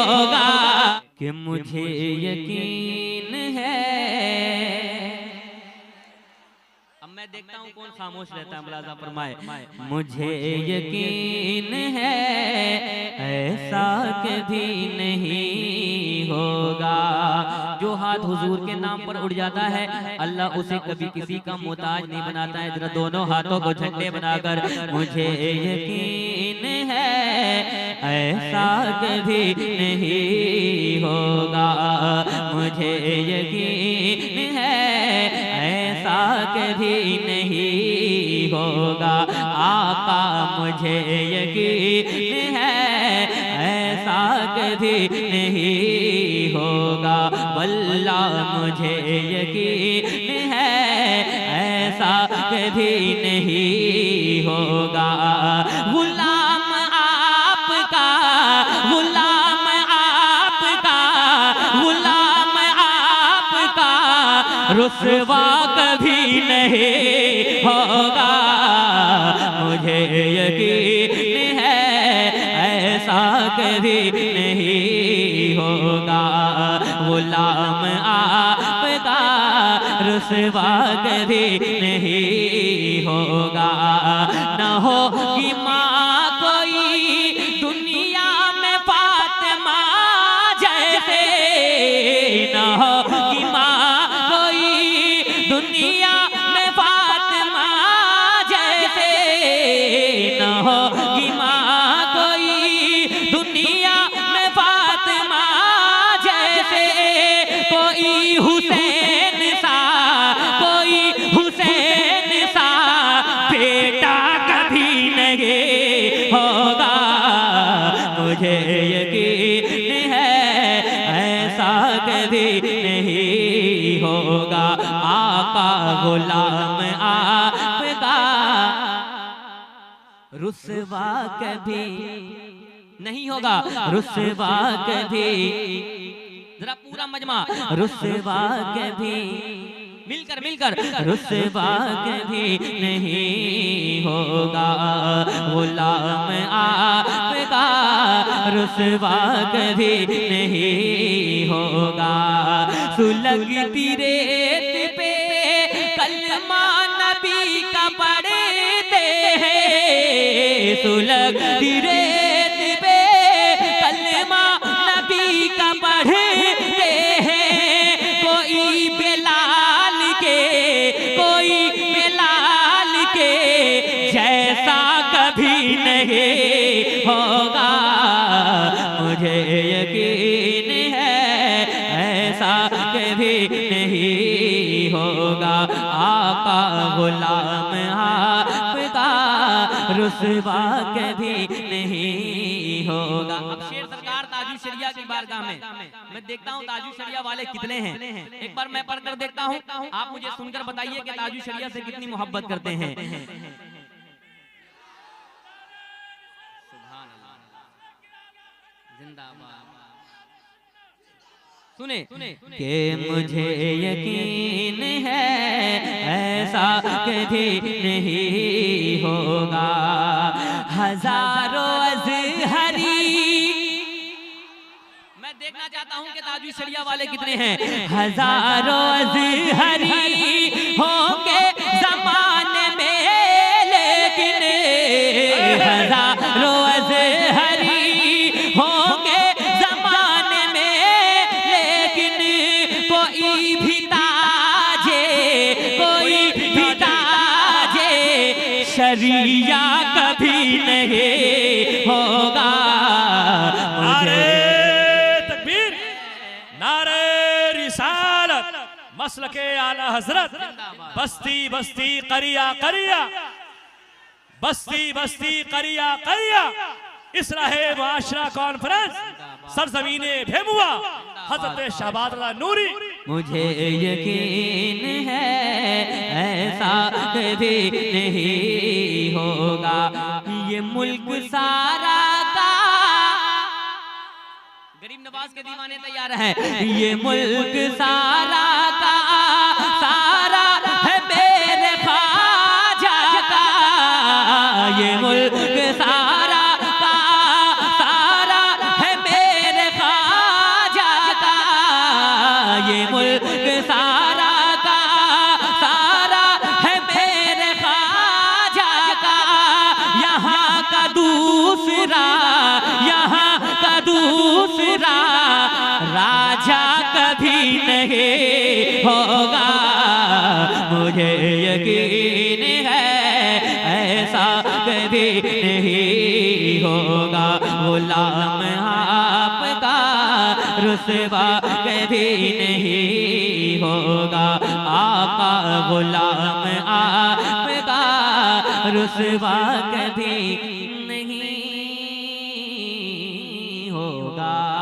होगा कि मुझे यकीन है। अब मैं देखता हूँ कौन खामोश रहता है, मुलाजा फरमाए। मुझे यकीन है ऐसा कभी नहीं होगा। जो हाथ हुजूर के नाम पर उड़ जाता है अल्लाह उसे कभी किसी का मोहताज नहीं बनाता है। जरा दोनों हाथों को झंडे बनाकर मुझे यकीन है ऐसा कभी नहीं होगा। मुझे यकीन है ऐसा कभी नहीं होगा। आका मुझे यकीन है ऐसा कभी नहीं होगा। वल्लाह मुझे यकीन है ऐसा कभी नहीं होगा। गुलाम आपका, गुलाम आपका, गुलाम आपका रुसवा कभी नहीं होगा। मुझे यकीन है ऐसा कभी नहीं होगा। गुलाम आपका रुसवा कभी नहीं होगा। न होगी माँ कोई दुनिया में फातिमा जैसे, न होगी माँ कोई दुनिया में फातिमा जैसे, न होगी माँ कोई दुनिया में फातिमा जैसे। कोई हुसैन सा, कोई हुसैन सा बेटा कभी नहीं होगा। मुझे यकीन है ऐसा कभी नहीं होगा। आका गुलाम आपका रुसवा कभी नहीं होगा। रुसवा कभी, जरा पूरा मजमा, रुसवा कभी मिलकर मिलकर रुसवा कभी नहीं होगा। गुलाम आपका रुसवा कभी नहीं होगा। सुलगती रेत पे कलमा नबी का पढ़ते हैं। सुलगती रेत पे कलमा नबी का पढ़ते हैं। कोई बेलाल के, कोई बेलाल के जैसा कभी नहीं होगा। मुझे यकीन है ऐसा कभी नहीं होगा। आका गुलाम आपका रुसवा कभी नहीं होगा। अब शेर सरकार ताजू शरिया की बारगाह में मैं देखता हूँ ताजू शरिया वाले कितने हैं। एक बार मैं पढ़कर देखता हूँ, आप मुझे सुनकर बताइए कि ताजू शरिया से कितनी मोहब्बत करते हैं। सुने कि मुझे यकीन है ऐसा कभी नहीं होगा। हजारों अज़हरी, मैं देखना चाहता हूं कि ताजू शरिया वाले कितने हैं। हजारों अज़हरी होंगे जमाने में, लेकिन हजारों अज़हरी होंगे जमाने में, लेकिन कोई भी ताजे, कोई भी ताजे शरिया कभी नहीं होगा। नारे तकबीर, नारे रिसालत, मसलके आला हजरत, बस्ती बस्ती करिया करिया, बस्ती बस्ती करिया करिया, इसराहे मुआशरा कॉन्फ्रेंस, सरजमीने भेमुआ, हजरत शहबाज नूरी। मुझे यकीन है ऐसा कभी नहीं होगा। ये मुल्क सारा का, गरीब नवाज के दीवाने तैयार हैं। ये मुल्क सारा का सारा है मेरे ख्वाजा का। ये मुल्क सारा का सारा है मेरे ख्वाजा रुसवा कभी नहीं होगा, आका गुलाम आपका रुसवा कभी नहीं होगा।